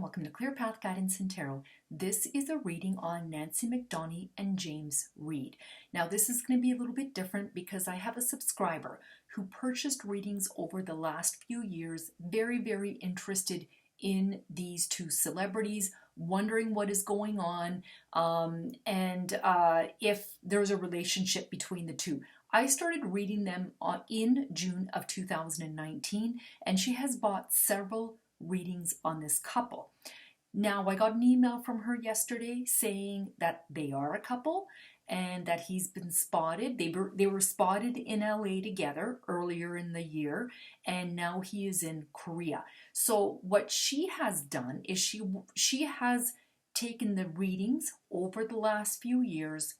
welcome to Clear Path Guidance and Tarot. This is a reading on Nancy Mcdonie and James Reid. Now this is going to be a little bit different because I have a subscriber who purchased readings over the last few years, very interested in these two celebrities, wondering what is going on and if there's a relationship between the two. I started reading them in June of 2019, and she has bought several readings on this couple. Now, I got an email from her yesterday saying that they are a couple and that he's been spotted. They were spotted in LA together earlier in the year, and now he is in Korea. So what she has done is she has taken the readings over the last few years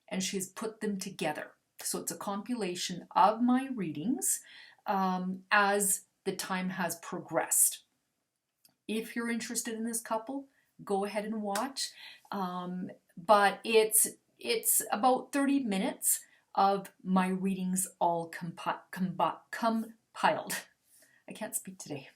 and she's put them together. So it's a compilation of my readings as the time has progressed. If you're interested in this couple, go ahead and watch. But it's about 30 minutes of my readings all compiled. I can't speak today.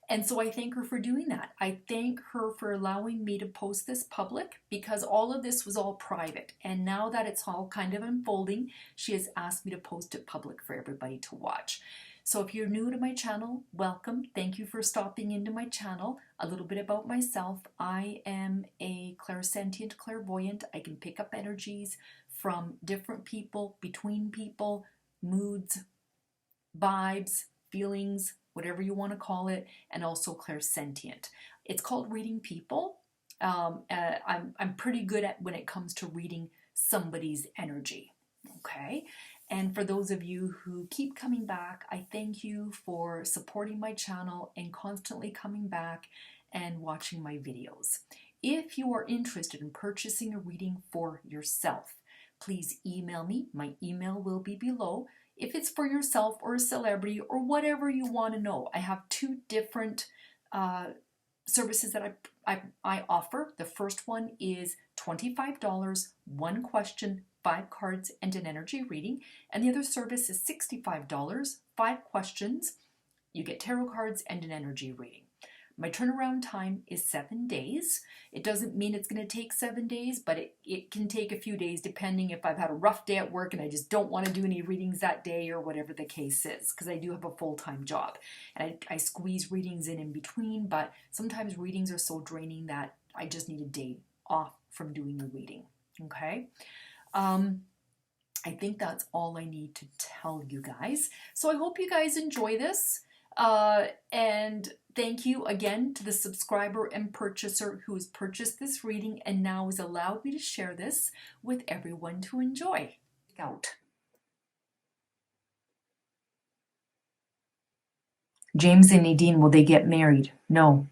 And so I thank her for doing that. I thank her for allowing me to post this public because all of this was all private. And now that it's all kind of unfolding, she has asked me to post it public for everybody to watch. So if you're new to my channel, welcome. Thank you for stopping into my channel. A little bit about myself. I am a clairsentient clairvoyant. I can pick up energies from different people, between people, moods, vibes, feelings, whatever you want to call it, and also clairsentient. It's called reading people. I'm pretty good at when it comes to reading somebody's energy. Okay. And for those of you who keep coming back, I thank you for supporting my channel and constantly coming back and watching my videos. If you are interested in purchasing a reading for yourself, please email me. My email will be below. If it's for yourself or a celebrity or whatever you want to know, I have two different services that I offer. The first one is $25, one question, 5 cards, and an energy reading. And the other service is $65, 5 questions. You get tarot cards and an energy reading. My turnaround time is 7 days. It doesn't mean it's going to take 7 days, but it can take a few days depending if I've had a rough day at work and I just don't want to do any readings that day or whatever the case is, because I do have a full-time job. And I squeeze readings in between, but sometimes readings are so draining that I just need a day off from doing the reading. Okay? I think that's all I need to tell you guys. So I hope you guys enjoy this. And thank you again to the subscriber and purchaser who has purchased this reading and now has allowed me to share this with everyone to enjoy. Out. James and Nadine, will they get married? No.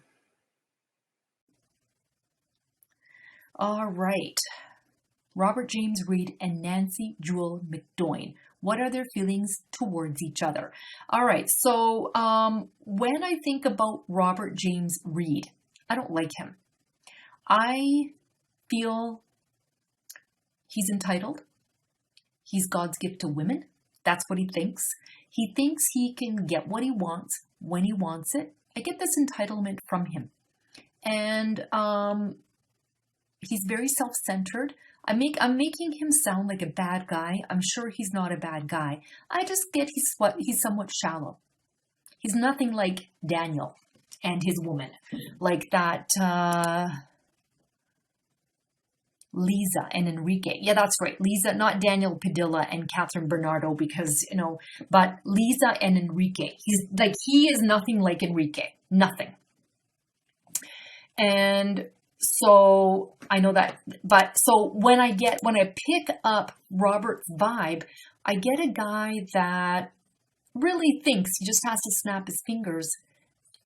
All right. Robert James Reid and Nancy Jewel Mcdonie. What are their feelings towards each other? All right, so when I think about Robert James Reid, I don't like him. I feel he's entitled. He's God's gift to women. That's what he thinks. He thinks he can get what he wants when he wants it. I get this entitlement from him. And he's very self-centered. I'm making him sound like a bad guy. I'm sure he's not a bad guy. I just get he's somewhat shallow. He's nothing like Daniel and his woman, like that Lisa and Enrique. Yeah, that's right. Lisa, not Daniel Padilla and Catherine Bernardo, because but Lisa and Enrique. He is nothing like Enrique. Nothing. And so I know that, but so when I pick up Robert's vibe, I get a guy that really thinks he just has to snap his fingers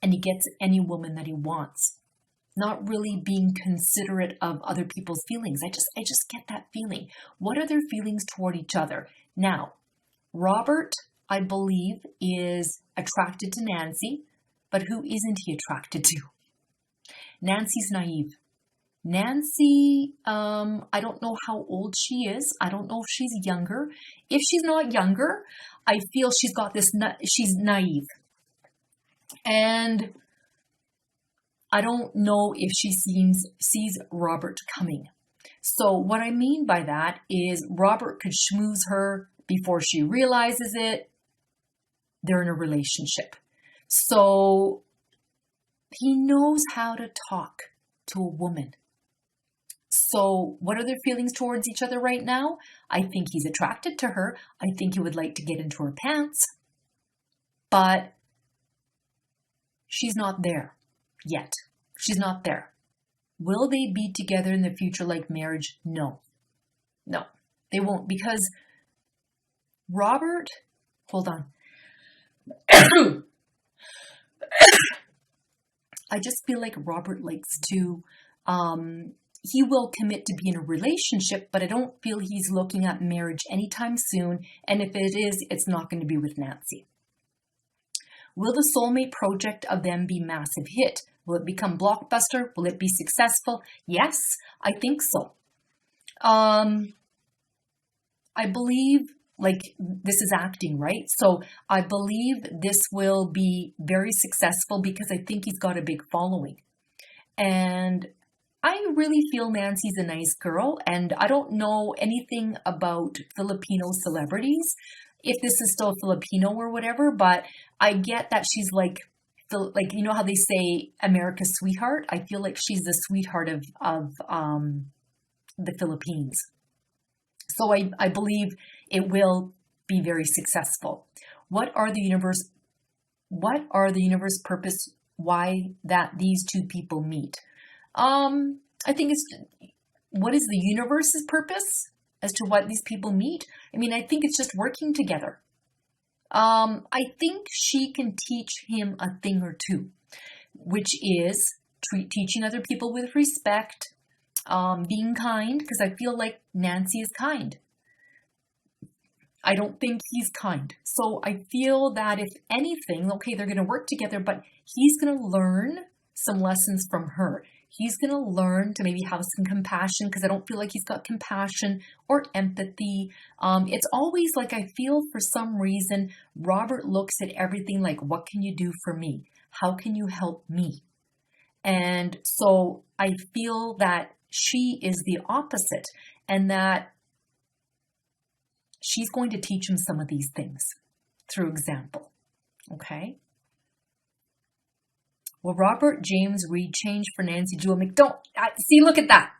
and he gets any woman that he wants. Not really being considerate of other people's feelings. I just get that feeling. What are their feelings toward each other? Now, Robert, I believe, is attracted to Nancy, but who isn't he attracted to? Nancy's naive. Nancy, I don't know how old she is. I don't know if she's younger. If she's not younger, I feel she's got this, she's naive. And I don't know if she sees Robert coming. So what I mean by that is Robert could schmooze her before she realizes it. They're in a relationship. So he knows how to talk to a woman. So what are their feelings towards each other right now? I think he's attracted to her. I think he would like to get into her pants. But she's not there yet. She's not there. Will they be together in the future like marriage? No. No, they won't, because Robert, hold on. I just feel like Robert likes to, he will commit to be in a relationship, but I don't feel he's looking at marriage anytime soon. And if it is, it's not going to be with Nancy. Will the Soulmate project of them be massive hit? Will it become blockbuster? Will it be successful? Yes, I think so. I believe, like, this is acting, right? So I believe this will be very successful because I think he's got a big following. And I really feel Nancy's a nice girl, and I don't know anything about Filipino celebrities, if this is still Filipino or whatever, but I get that she's like, you know how they say America's sweetheart? I feel like she's the sweetheart of the Philippines. So I believe it will be very successful. What are the universe purpose why that these two people meet? I think it's, what is the universe's purpose as to what these people meet? I mean, I think it's just working together. I think she can teach him a thing or two, which is teaching other people with respect, being kind, because I feel like Nancy is kind. I don't think he's kind. So I feel that if anything, okay, they're going to work together, but he's going to learn some lessons from her. He's going to learn to maybe have some compassion, because I don't feel like he's got compassion or empathy. It's always like, I feel for some reason, Robert looks at everything like, what can you do for me? How can you help me? And so I feel that she is the opposite, and that she's going to teach him some of these things through example. Okay? Will Robert James Reid change for Nancy Jewel Mcdonie? See, look at that.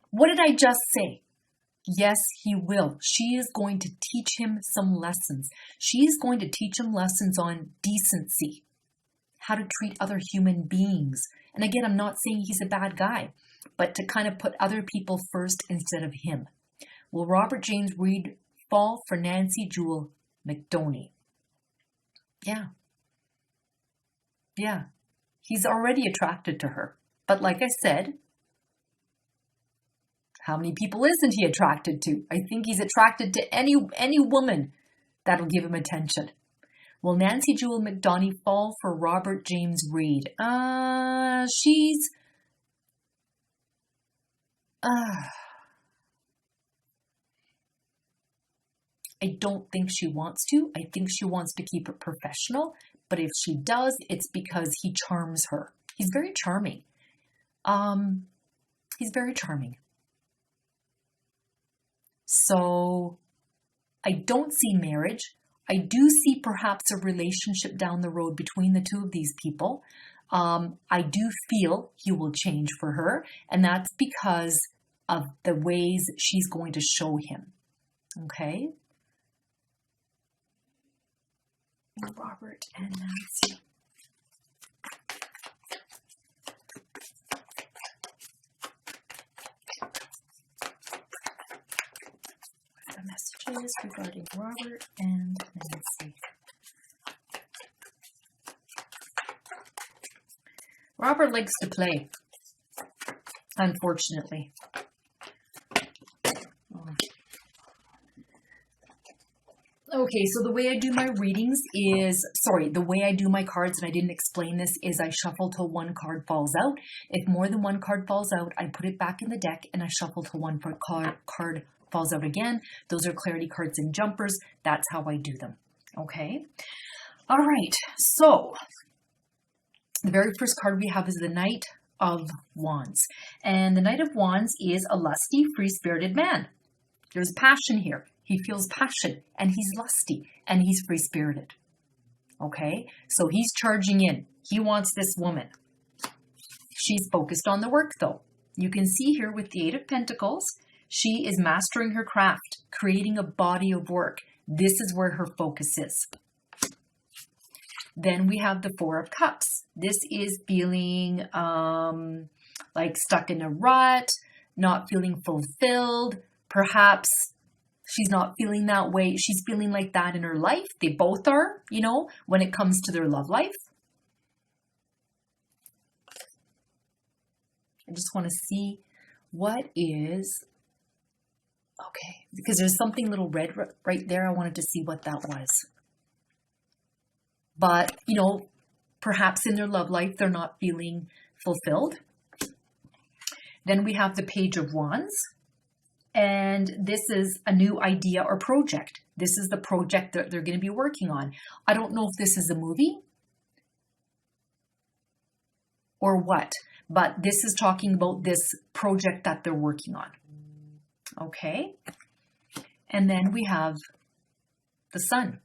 What did I just say? Yes, he will. She is going to teach him some lessons. She's going to teach him lessons on decency, how to treat other human beings. And again, I'm not saying he's a bad guy, but to kind of put other people first instead of him. Will Robert James Reid fall for Nancy Jewel Mcdonie? Yeah. Yeah. He's already attracted to her. But like I said, how many people isn't he attracted to? I think he's attracted to any woman that'll give him attention. Will Nancy Jewel Mcdonie fall for Robert James Reid? I don't think she wants to. I think she wants to keep it professional. But if she does, it's because he charms her. He's very charming. He's very charming. So I don't see marriage. I do see perhaps a relationship down the road between the two of these people. I do feel he will change for her, and that's because of the ways she's going to show him. Okay? Robert and Nancy. The messages regarding Robert and Nancy. Robert likes to play, unfortunately. Okay, so the way I do my readings is, the way I do my cards, and I didn't explain this, is I shuffle till one card falls out. If more than one card falls out, I put it back in the deck and I shuffle till one card falls out again. Those are clarity cards and jumpers. That's how I do them. Okay? All right, so The very first card we have is the Knight of Wands. And the Knight of Wands is a lusty, free-spirited man. There's passion here. He feels passion, and he's lusty, and he's free-spirited. Okay? So he's charging in. He wants this woman. She's focused on the work, though. You can see here with the Eight of Pentacles, she is mastering her craft, creating a body of work. This is where her focus is. Then we have the Four of Cups. This is feeling like stuck in a rut, not feeling fulfilled. Perhaps she's not feeling that way. She's feeling like that in her life. They both are, you know, when it comes to their love life. I just want to see what is, okay, because there's something little red right there. I wanted to see what that was. But, you know, perhaps in their love life, they're not feeling fulfilled. Then we have the Page of Wands. And this is a new idea or project. This is the project that they're going to be working on. I don't know if this is a movie or what, but this is talking about this project that they're working on. Okay. And then we have the Sun.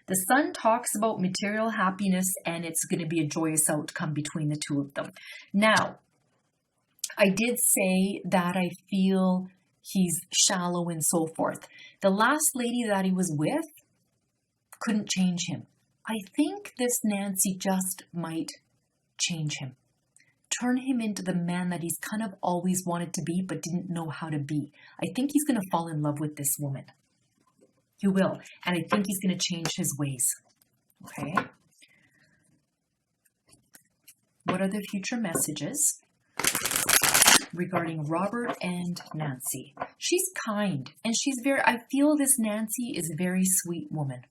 The Sun talks about material happiness, and it's going to be a joyous outcome between the two of them. Now, I did say that I feel he's shallow and so forth. The last lady that he was with couldn't change him. I think this Nancy just might change him. Turn him into the man that he's kind of always wanted to be but didn't know how to be. I think he's going to fall in love with this woman. He will. And I think he's going to change his ways. Okay. What are the future messages regarding Robert and Nancy? She's kind, and she's very, I feel this Nancy is a very sweet woman.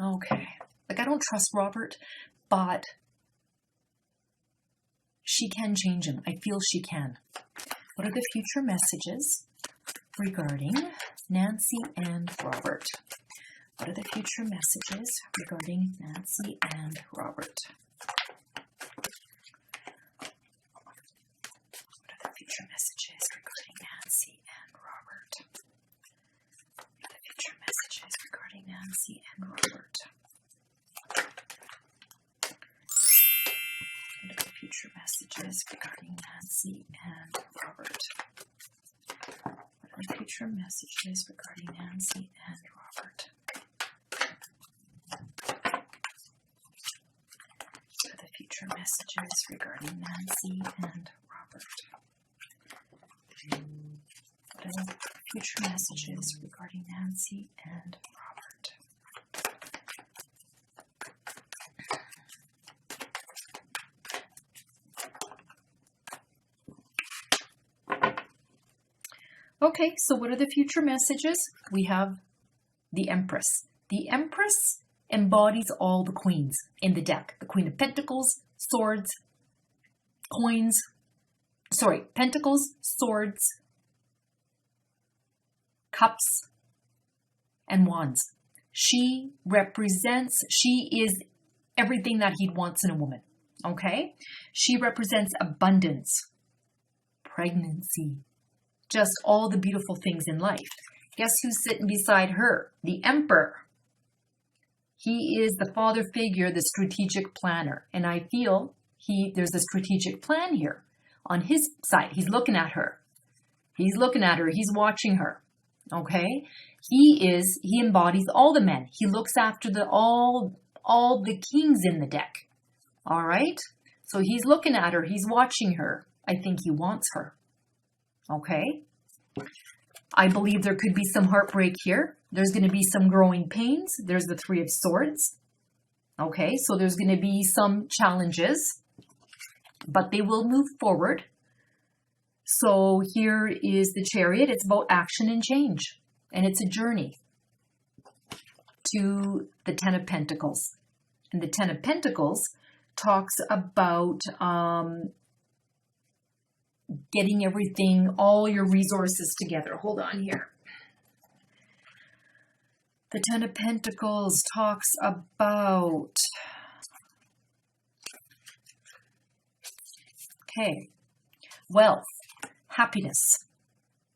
Okay. Like, I don't trust Robert, but she can change him. I feel she can. What are the future messages regarding Nancy and Robert? What are the future messages regarding Nancy and Robert? What are the future messages regarding Nancy and Robert? What are the future messages regarding Nancy and Robert? What are the future messages regarding Nancy and Robert? What are the future messages regarding Nancy and Robert? What are the future messages regarding Nancy and Robert? What are the future messages regarding Nancy and Robert? Okay, so what are the future messages? We have the Empress. The Empress embodies all the queens in the deck. The Queen of Pentacles, Swords, Coins, Pentacles, Swords, Cups, and Wands. She is everything that he wants in a woman, okay? She represents abundance, pregnancy, just all the beautiful things in life. Guess who's sitting beside her? The Emperor. He is the father figure, the strategic planner. And I feel there's a strategic plan here on his side. He's looking at her. He's looking at her. He's watching her. Okay? He embodies all the men. He looks after all the kings in the deck. All right? So he's looking at her. He's watching her. I think he wants her. Okay? I believe there could be some heartbreak here. There's going to be some growing pains. There's the Three of Swords. Okay, so there's going to be some challenges, but they will move forward. So here is the Chariot. It's about action and change, and it's a journey to the Ten of Pentacles. And the Ten of Pentacles talks about getting everything, all your resources together. Hold on here. The Ten of Pentacles talks about, okay, wealth, happiness,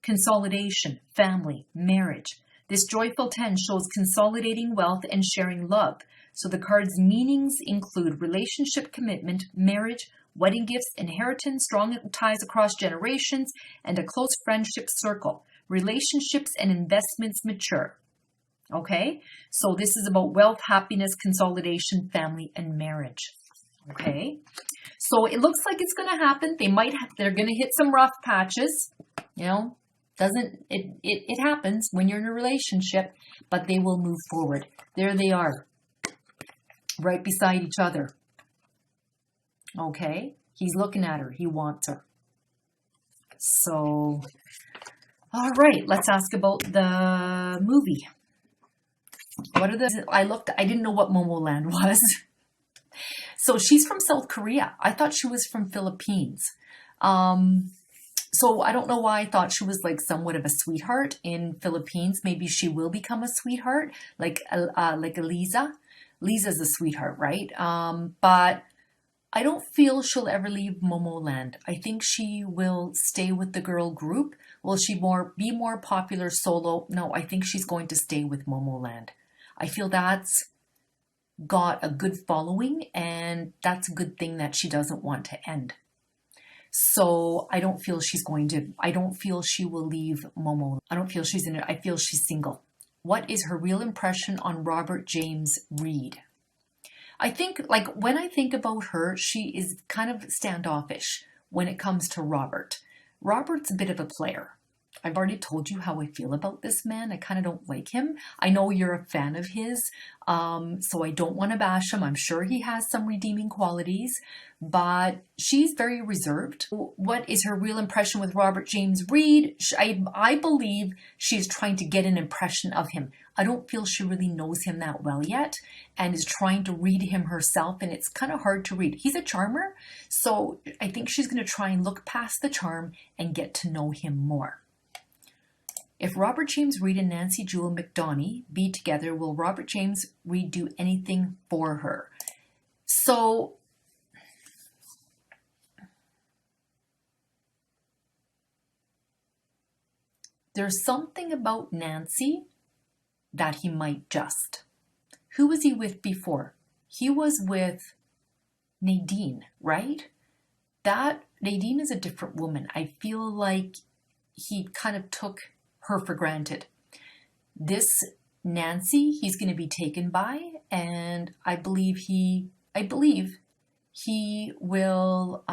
consolidation, family, marriage. This joyful 10 shows consolidating wealth and sharing love. So the card's meanings include relationship, commitment, marriage, wedding gifts, inheritance, strong ties across generations, and a close friendship circle. Relationships and investments mature. Okay, so this is about wealth, happiness, consolidation, family, and marriage. Okay, so it looks like it's going to happen. They're going to hit some rough patches. You know, it happens when you're in a relationship, but they will move forward. There they are, right beside each other. Okay, he's looking at her. He wants her. So, all right, let's ask about the movie. What are the, I didn't know what Momoland was. So she's from South Korea. I thought she was from Philippines. So I don't know why I thought she was like somewhat of a sweetheart in Philippines. Maybe she will become a sweetheart, like Eliza. Lisa's a sweetheart, right? But I don't feel she'll ever leave Momoland. I think she will stay with the girl group. Will she be more popular solo? No, I think she's going to stay with Momoland. I feel that's got a good following, and that's a good thing that she doesn't want to end. So I don't feel she will leave Momo. I don't feel she's in it. I feel she's single. What is her real impression on Robert James Reid? I think, like, when I think about her, she is kind of standoffish when it comes to Robert. Robert's a bit of a player. I've already told you how I feel about this man. I kind of don't like him. I know you're a fan of his, so I don't want to bash him. I'm sure he has some redeeming qualities, but she's very reserved. What is her real impression with Robert James Reid? I believe she's trying to get an impression of him. I don't feel she really knows him that well yet and is trying to read him herself, and it's kind of hard to read. He's a charmer, so I think she's going to try and look past the charm and get to know him more. If Robert James Reid and Nancy Jewel Mcdonie be together, will Robert James Reid do anything for her? So, there's something about Nancy that he might just. Who was he with before? He was with Nadine, right? That Nadine is a different woman. I feel like he kind of took her for granted. This Nancy, he's going to be taken by, and I believe he will,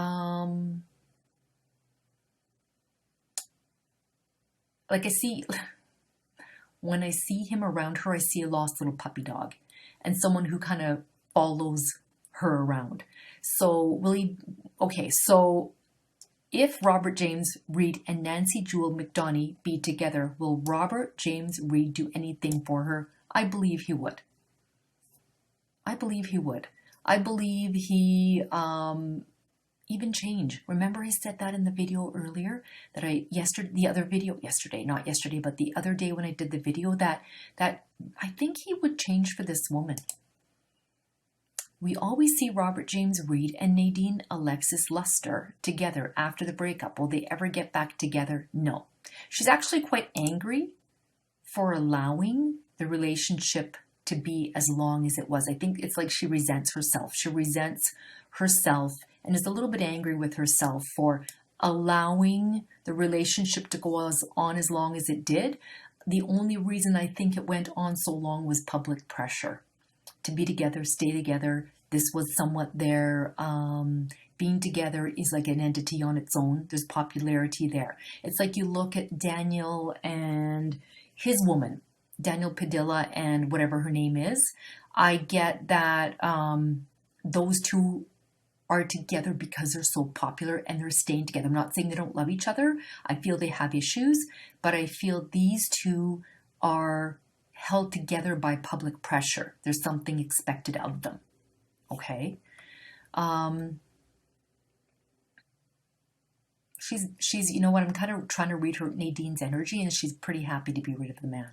like when I see him around her, I see a lost little puppy dog and someone who kind of follows her around. So if Robert James Reid and Nancy Jewel Mcdonie be together, will Robert James Reid do anything for her? I believe he would. I believe he even change. Remember I said that in the video earlier that the other day when I did the video that I think he would change for this woman. We always see Robert James Reid and Nadine Alexis Luster together after the breakup. Will they ever get back together? No. She's actually quite angry for allowing the relationship to be as long as it was. I think it's like she resents herself. She resents herself and is a little bit angry with herself for allowing the relationship to go on as long as it did. The only reason I think it went on so long was public pressure. To be together, stay together. This was somewhat their, being together is like an entity on its own. There's popularity there. It's like you look at Daniel and his woman, Daniel Padilla and whatever her name is. I get that those two are together because they're so popular and they're staying together. I'm not saying they don't love each other. I feel they have issues, but I feel these two are held together by public pressure. There's something expected of them. Okay. She's, you know what, I'm kind of trying to read her Nadine's energy, and she's pretty happy to be rid of the man.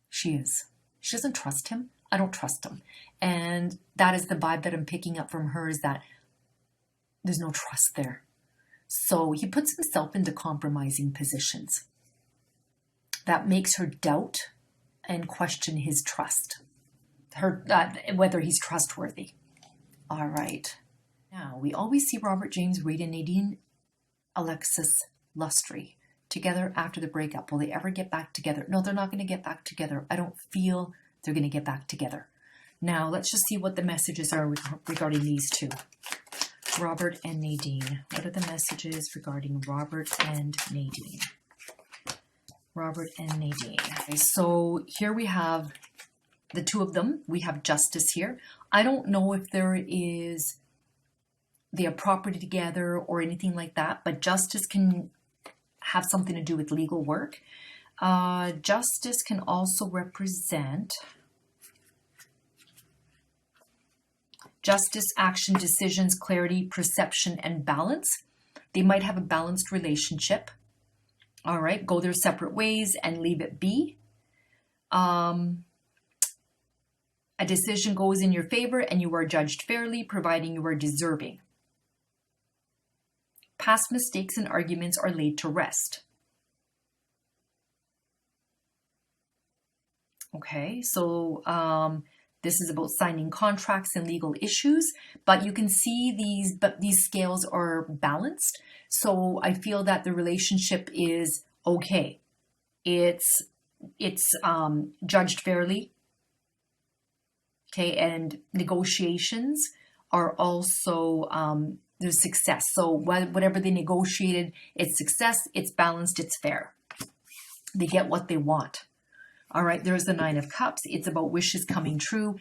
She is. She doesn't trust him. I don't trust him. And that is the vibe that I'm picking up from her, is that there's no trust there. So he puts himself into compromising positions. That makes her doubt and question his trust, whether he's trustworthy. All right. Now, we always see Robert James Reid and Nadine Alexis Lustry together after the breakup. Will they ever get back together? No, they're not going to get back together. I don't feel they're going to get back together. Now, let's just see what the messages are regarding these two. Robert and Nadine. What are the messages regarding Robert and Nadine? Robert and Nadine. Okay, so here we have the two of them. We have Justice here. I don't know if they have property together or anything like that, but Justice can have something to do with legal work. Justice can also represent justice, action, decisions, clarity, perception, and balance. They might have a balanced relationship. All right, go their separate ways and leave it be. A decision goes in your favor and you are judged fairly, providing you are deserving. Past mistakes and arguments are laid to rest. Okay, so this is about signing contracts and legal issues, but you can see these scales are balanced. So I feel that the relationship is okay. It's judged fairly. Okay, and negotiations are also there's success. So whatever they negotiated, it's success, it's balanced, it's fair. They get what they want. All right, there's the Nine of Cups. It's about wishes coming true.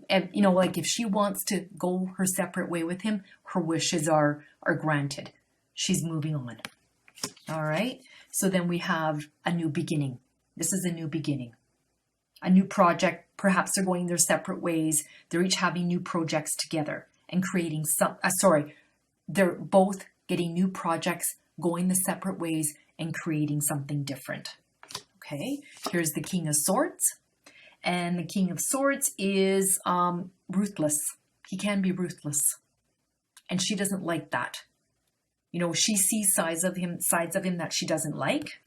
And, you know, like if she wants to go her separate way with him, her wishes are granted. She's moving on. All right, so then we have a new beginning. This is a new beginning. A new project. Perhaps they're going their separate ways. They're each having new projects together and creating they're both getting new projects, going the separate ways and creating something different. Okay, here's the King of Swords. And the King of Swords is ruthless. He can be ruthless. And she doesn't like that. You know, she sees sides of him that she doesn't like.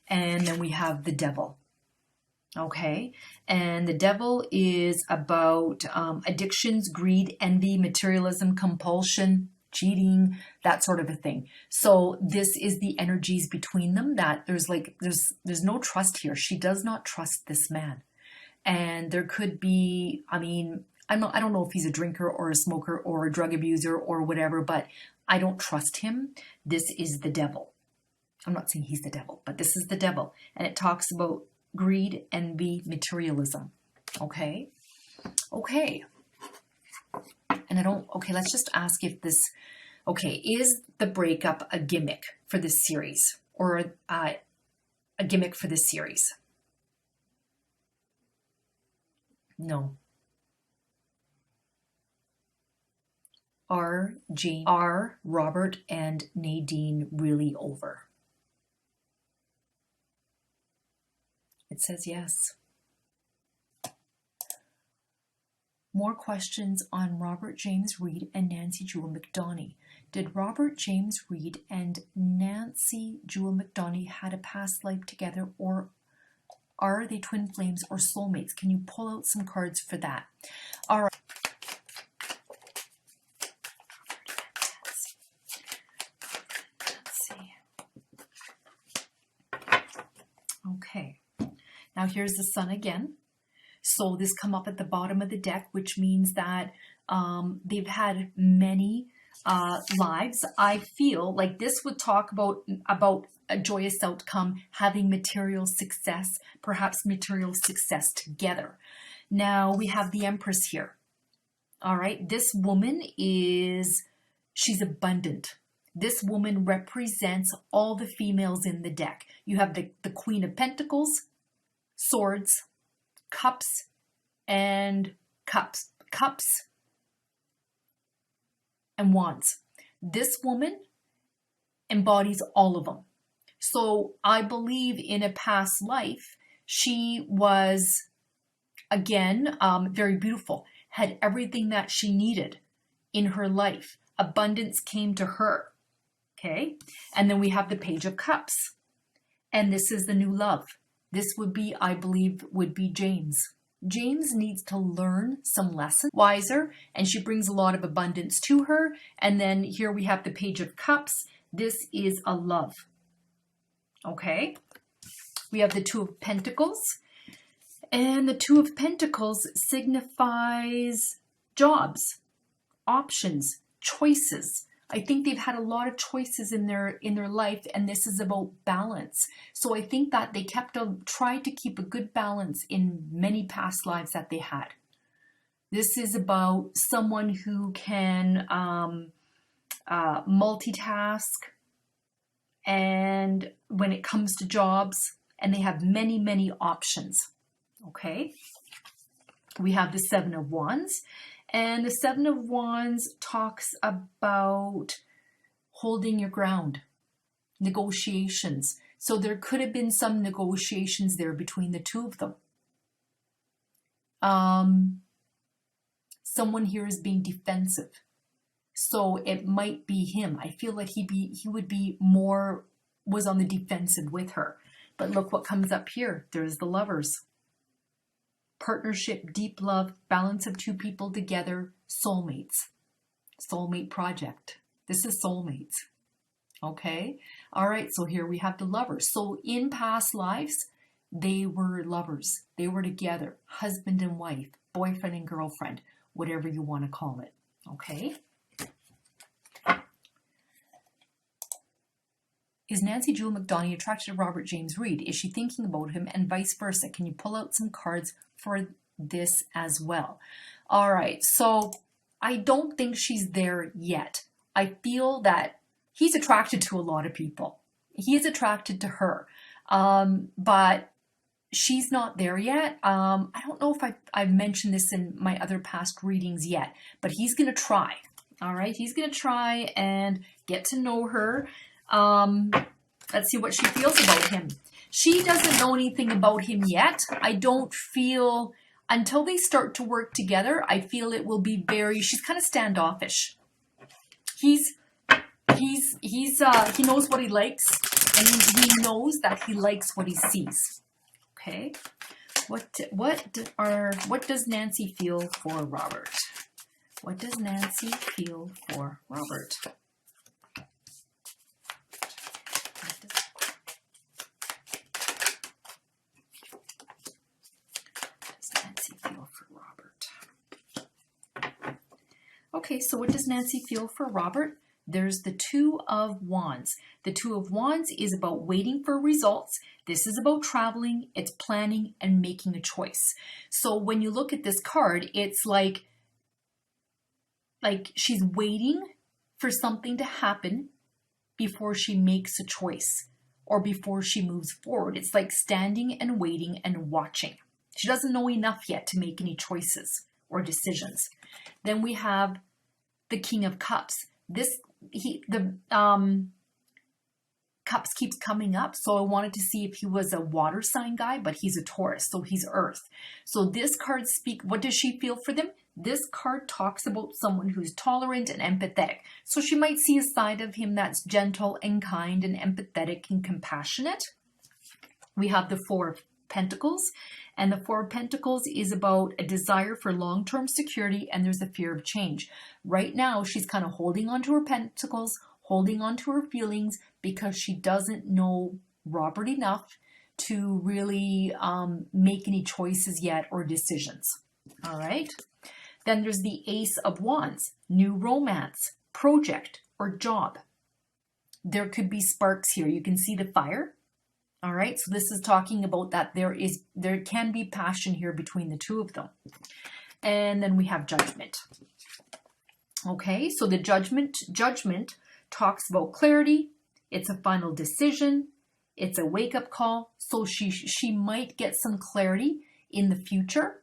And then we have the Devil. Okay, and the Devil is about addictions, greed, envy, materialism, compulsion, cheating, that sort of a thing. So this is the energies between them, that there's no trust here. She does not trust this man. And there could be, I mean, I don't know if he's a drinker or a smoker or a drug abuser or whatever, but I don't trust him. This is the Devil. I'm not saying he's the devil, but this is the Devil. And it talks about greed, envy, materialism. Okay. And let's just ask if this, is the breakup a gimmick for this series, or a gimmick for this series? No. Are Robert and Nadine really over? It says yes. More questions on Robert James Reid and Nancy Jewel Mcdonie. Did Robert James Reid and Nancy Jewel Mcdonie had a past life together, or are they twin flames or soulmates? Can you pull out some cards for that? All right. Let's see. Okay. Now here's the Sun again. So this come up at the bottom of the deck, which means that they've had many lives. I feel like this would talk about a joyous outcome, having material success, perhaps material success together. Now we have the Empress here. All right, this woman she's abundant. This woman represents all the females in the deck. You have the Queen of Pentacles, Swords, Cups, and Cups and Wands. This woman embodies all of them. So I believe in a past life, she was, again, very beautiful, had everything that she needed in her life. Abundance came to her. Okay. And then we have the Page of Cups. And this is the new love. This would be, I believe, would be James. James needs to learn some lessons, wiser, and she brings a lot of abundance to her. And then here we have the Page of Cups. This is a love. Okay. We have the Two of Pentacles. And the Two of Pentacles signifies jobs, options, choices. I think they've had a lot of choices in their life, and this is about balance. So I think that they tried to keep a good balance in many past lives that they had. This is about someone who can multitask, and when it comes to jobs, and they have many, many options. Okay, we have the Seven of Wands. And the Seven of Wands talks about holding your ground, negotiations. So there could have been some negotiations there between the two of them. Someone here is being defensive. So it might be him. I feel like he would be more, was on the defensive with her. But look what comes up here. There's the Lovers. Partnership, deep love, balance of two people together, soulmates. Soulmate project. This is soulmates. Okay? All right, so here we have the Lovers. So in past lives, they were lovers. They were together, husband and wife, boyfriend and girlfriend, whatever you want to call it. Okay? Is Nancy Jewel Mcdonie attracted to Robert James Reid? Is she thinking about him, and vice versa? Can you pull out some cards for this as well? All right, so I don't think she's there yet. I feel that he's attracted to a lot of people. He is attracted to her, but she's not there yet. I don't know if I've mentioned this in my other past readings yet, but he's going to try. All right, he's going to try and get to know her. Let's see what she feels about him. She doesn't know anything about him yet. I don't feel, until they start to work together, I feel it will be she's kind of standoffish. He knows what he likes, and he knows that he likes what he sees. Okay. What does Nancy feel for Robert? What does Nancy feel for Robert? Okay, so what does Nancy feel for Robert? There's the Two of Wands. The Two of Wands is about waiting for results. This is about traveling, it's planning and making a choice. So when you look at this card, it's like she's waiting for something to happen before she makes a choice or before she moves forward. It's like standing and waiting and watching. She doesn't know enough yet to make any choices or decisions. Then we have the King of Cups. The Cups keeps coming up, so I wanted to see if he was a water sign guy, but he's a Taurus, so he's Earth. So this card what does she feel for them? This card talks about someone who's tolerant and empathetic. So she might see a side of him that's gentle and kind and empathetic and compassionate. We have the Four of Pentacles, and the Four of Pentacles is about a desire for long-term security, and there's a fear of change. Right now, she's kind of holding on to her pentacles, holding on to her feelings, because she doesn't know Robert enough to really make any choices yet or decisions. All right. Then there's the Ace of Wands, new romance, project, or job. There could be sparks here. You can see the fire. All right, so this is talking about that there can be passion here between the two of them. And then we have Judgment. Okay, so the judgment talks about clarity. It's a final decision. It's a wake-up call. So she might get some clarity in the future.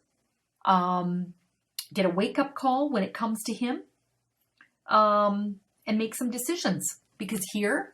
Get a wake-up call when it comes to him. And make some decisions. Because here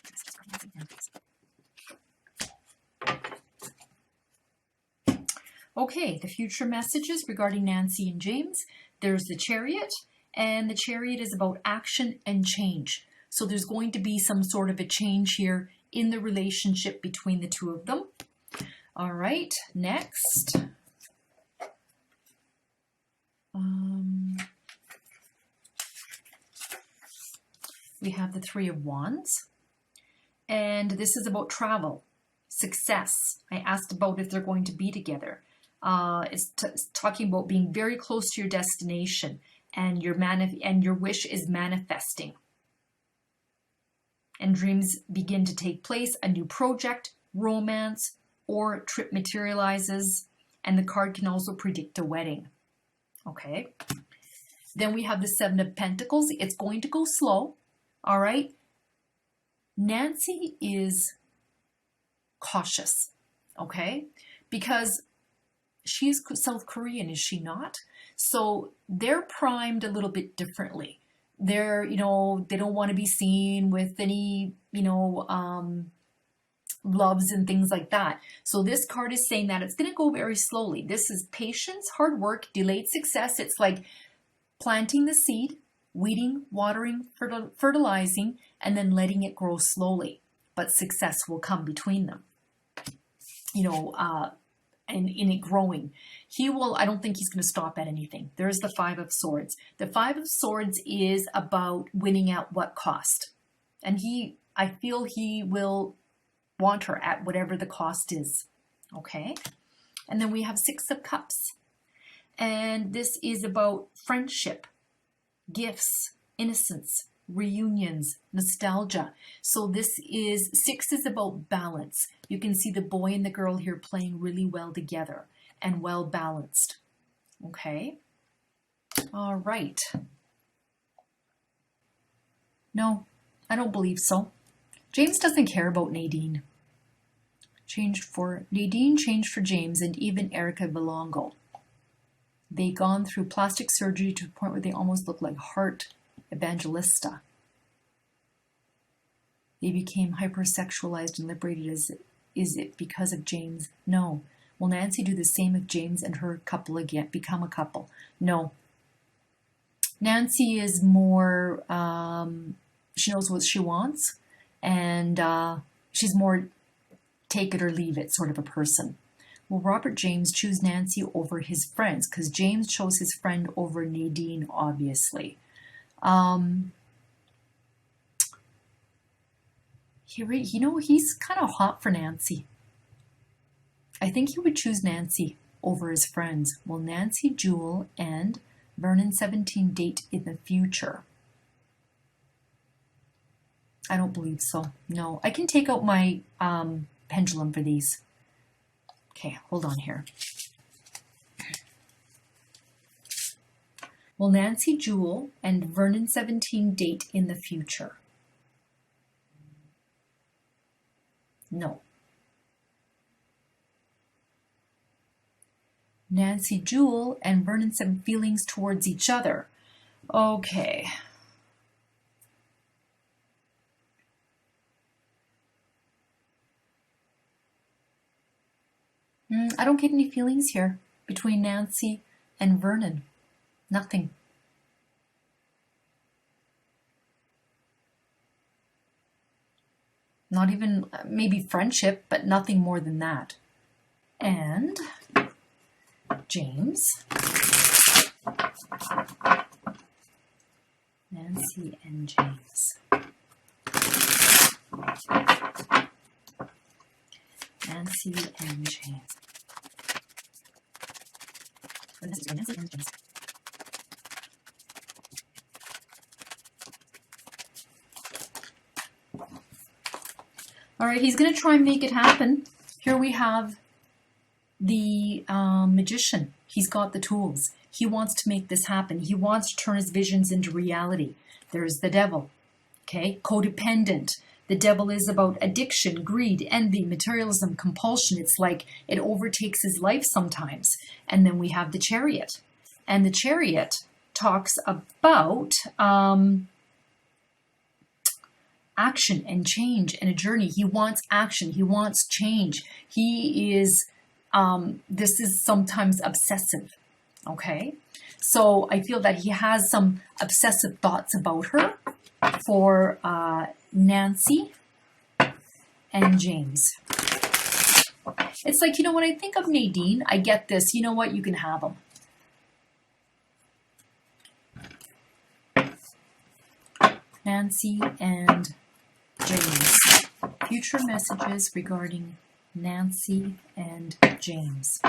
Okay, the future messages regarding Nancy and James. There's the Chariot, and the Chariot is about action and change. So there's going to be some sort of a change here in the relationship between the two of them. All right, next. We have the Three of Wands. And this is about travel, success. I asked about if they're going to be together. It's talking about being very close to your destination, and your wish is manifesting. And dreams begin to take place, a new project, romance, or trip materializes. And the card can also predict a wedding. Okay. Then we have the Seven of Pentacles. It's going to go slow. All right. Nancy is cautious. Okay. Because she's South Korean, is she not? So they're primed a little bit differently. They're, they don't want to be seen with any, loves and things like that. So this card is saying that it's going to go very slowly. This is patience, hard work, delayed success. It's like planting the seed, weeding, watering, fertilizing, and then letting it grow slowly. But success will come between them, and in it growing. I don't think he's going to stop at anything. There's the Five of Swords. The Five of Swords is about winning at what cost. And I feel he will want her at whatever the cost is. Okay. And then we have Six of Cups. And this is about friendship, gifts, innocence, reunions, nostalgia. So six is about balance. You can see the boy and the girl here playing really well together and well balanced. Okay. All right. No, I don't believe so. James doesn't care about Nadine. Nadine changed for James and even Erica Vilongo. They gone through plastic surgery to the point where they almost look like Heart Evangelista. They became hypersexualized and liberated. Is it because of James? No. Will Nancy do the same if James and her couple again become a couple? No. Nancy is more, she knows what she wants, and she's more take it or leave it sort of a person. Will Robert James choose Nancy over his friends? Because James chose his friend over Nadine, obviously. He's kind of hot for Nancy. I think he would choose Nancy over his friends. Will Nancy, Jewel, and Vernon 17 date in the future? I don't believe so. No, I can take out my pendulum for these. Okay, hold on here. Will Nancy, Jewel, and Vernon 17 date in the future? No. Nancy, Jewel, and Vernon some feelings towards each other. Okay. I don't get any feelings here between Nancy and Vernon. Nothing. Not even maybe friendship, but nothing more than that. And James. Nancy and James. Nancy and James. Nancy and James. All right, he's going to try and make it happen. Here we have the magician. He's got the tools. He wants to make this happen. He wants to turn his visions into reality. There's the devil, okay? Codependent. The devil is about addiction, greed, envy, materialism, compulsion. It's like it overtakes his life sometimes. And then we have the chariot. And the chariot talks about action and change and a journey. He wants action. He wants change. He is, this is sometimes obsessive, okay? So I feel that he has some obsessive thoughts about her for Nancy and James. It's like, you know, when I think of Nadine, I get this, you know what, you can have them. Nancy and James. Future messages regarding Nancy and James.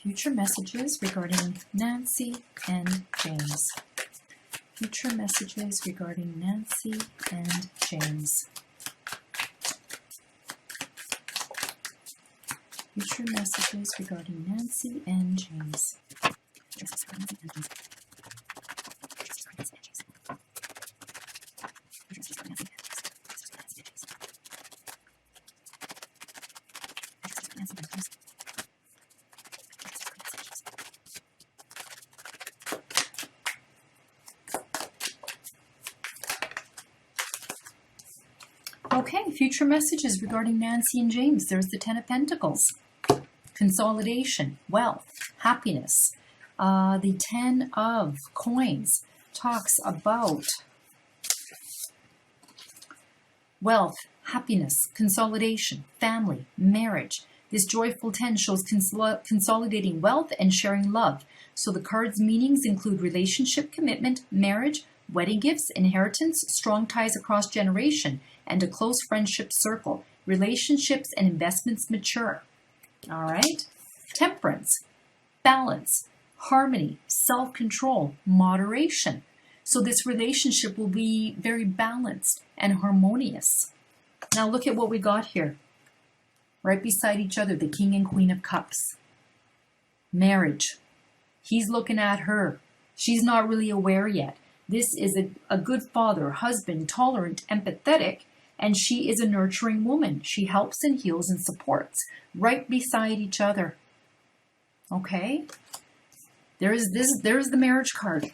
Future messages regarding Nancy and James. Future messages regarding Nancy and James. Future messages regarding Nancy and James. Okay, future messages regarding Nancy and James. There's the Ten of Pentacles. Consolidation, wealth, happiness. The Ten of Coins talks about wealth, happiness, consolidation, family, marriage. This joyful 10 shows consolidating wealth and sharing love. So the card's meanings include relationship, commitment, marriage, wedding gifts, inheritance, strong ties across generation, and a close friendship circle. Relationships and investments mature. All right. Temperance, balance, harmony, self-control, moderation. So this relationship will be very balanced and harmonious. Now look at what we got here. Right beside each other, the King and Queen of Cups. Marriage. He's looking at her. She's not really aware yet. This is a good father, husband, tolerant, empathetic, and she is a nurturing woman. She helps and heals and supports right beside each other. Okay? There's the marriage card.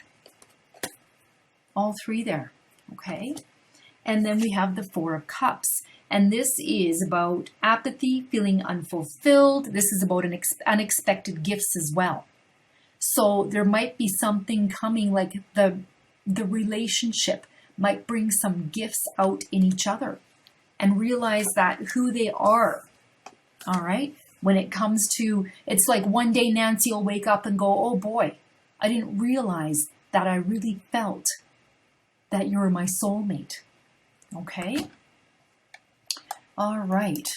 All three there. Okay? And then we have the Four of Cups. And this is about apathy, feeling unfulfilled. This is about unexpected gifts as well. So there might be something coming, like the relationship might bring some gifts out in each other and realize that who they are. All right? When it comes to, it's like one day Nancy will wake up and go, oh boy, I didn't realize that I really felt that you're my soulmate. Okay? All right.